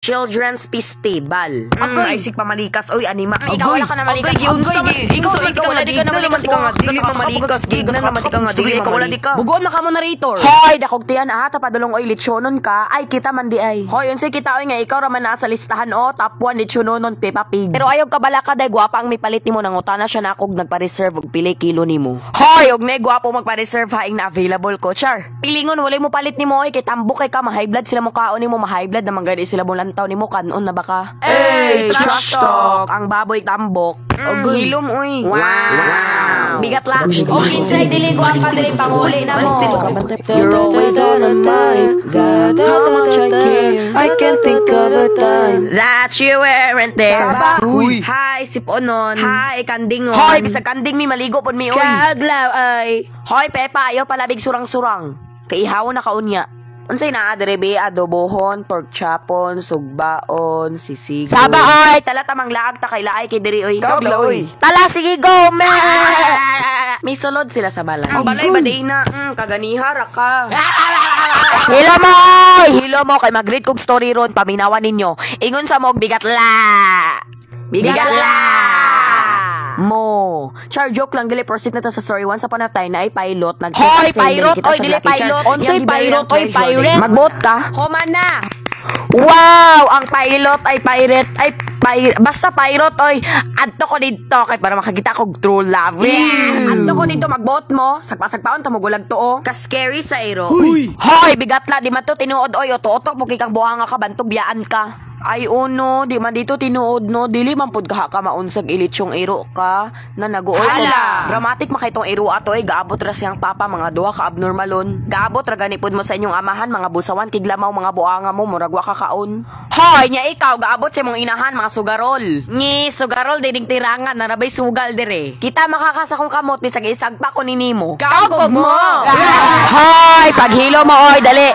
Children's Festival. Ay isik pamalikas. Oy, anima. Ikaw wala ka na malikas. Ikaw wala di ka na malikas. Dili mamalikas. Gigo na naman ka nga. Dili ikaw wala di ka. Bugon na ka mo narrator. Hoy, dakog tiyan tapadulong oy litsyonon ka. Ay kita man di ay. Hoy, unsay kita oy nga ikaw ra man naa sa listahan top 1 litsyononon Peppa Pig. Pero ayog ka bala ka day gwapa ang mipalit nimo nangutana siya na akog nagpa-reserve og pili kilo nimo. Hoy, og nay gwapo magpa-reserve haing na available ko. Char. Pilingon wala mo palit nimo oy kay tambok kay ka ma-high blood sila mo kaon nimo ma-high blood na manggadi sila mo taw ni mo kanon na baka. Trash talk. Ang baboy tambok. Hilom uy. Wow. Bigat lang. O kinsay dili ko ang kadili panguli na mo. You're always on my mind. That's how much I care. I can't think of a time that you weren't there. Uy. Hi, siponon. Hi, kandingon. Hoy, bisag kanding mi maligo pon mi uy. Kaglaw ay. Hoy, Pepa, ayaw palabig surang-surang. Kaihaw na kaunya. Unsay naa dire be adobohon, pork chopon, sugbaon, sisigo. Saba oy, tala tamang laag ta kay laay kay diri oy. Kagla oy. Tala sige go me. May sulod sila sa balay. Ang balay ba day na kaganiha ra ka. Hilo mo kay mag-read kog story ron paminawan ninyo. Ingon sa mog bigat la. Bigat la. Mo. Char joke lang dili proceed na ta sa story. Once upon a time na ay pilot Hoy, pirate oy dili pilot. Unsay pirate oy pirate? Magbot ka? Human na. Wow, ang pilot ay pirate ay basta pirate oy. Adto ko dito kay para makakita kog true love. Adto ko dito magbot mo. Sagpa-sagpaon ta mo gulag to Ka scary sa ero. Hoy, bigat la di man to tinuod oy oto-oto mo kay kang buhanga ka bantog biyaan ka. Ay uno, di man dito tinuod no, dili man pud ka maunsag ilitsyong iro ka na naguoy ko. Dramatic makay tong iro ato ay gaabot ra siyang papa mga duha ka abnormalon. Gaabot ra gani pud mo sa inyong amahan mga busawan kiglamaw mga buanga mo murag wa ka kaon. Hoy, nya ikaw gaabot sa imong inahan mga sugarol. Ngi sugarol dining tirangan na nabay sugal dire. Kita makakasa kong kamot ni sag-isag pa ko ni nimo. Kaugog mo. Hoy, paghilo mo oy dali.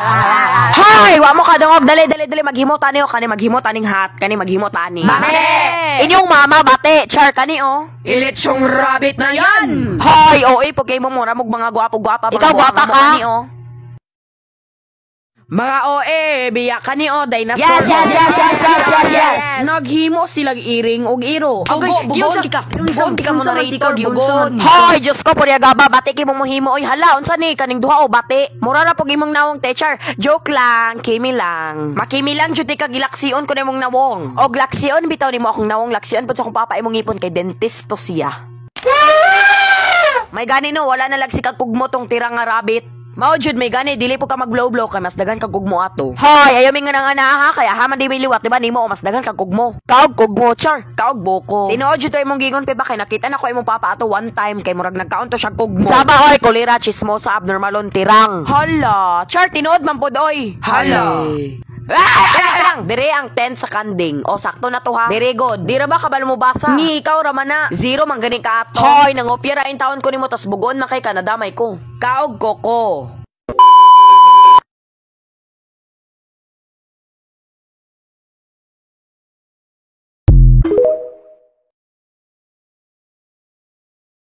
Hoy, wa mo kadungog dali maghimo tani o kani maghimo taning hat kani maghimo tani. Bate! Inyong mama bate, char kani o. Ilitsyong rabbit na yan. Hoy, oy pugkay mo mura mog mga gwapo-gwapa. Ikaw gwapa ka? Kani o. Mga oe, biya kani o, dinosaur. Yes. Naghimo silang iring og iro. Bugon ka. Bugon ka mo na rito, bugon. Hoy, Diyos ko, purya gaba, bati ki mo mohimo. Oy, hala, unsa ni, kaning duha o bati. Mura na pag imong nawong teacher. Joke lang, kimi lang. Makimi lang, jud ka gilaksiyon ko na imong nawong. Og laksiyon, bitaw ni mo akong nawong laksiyon. Pud sa akong papa imong ipon kay dentist to siya. May gani no, wala na lagsi kag kugmo tong tirang nga rabbit. Mao jud may gani dili po ka mag-blow kay mas dagan kag kugmo ato. Hoy, ayaw mi nga nang anaha kay haman di mi liwat di ba nimo mas dagan kag kugmo. Kaog kugmo char, kaog boko. Tinuod jud to imong gingon pe ba kay nakita na ko imong papa ato one time kay murag nagkaon to siya kugmo. Saba oy, kolera chismosa abnormalon tirang. Hala, char tinuod man pod oy. Hala. Dire ang 10 sa kanding. O sakto na to ha. Very good. Di ra ba kabalo mo basa? Ni ikaw ra man na. 0 man gani ka ato. Hoy, nangopya ra in taon ko nimo tas bugon na kay ka nadamay ko. Kaog koko.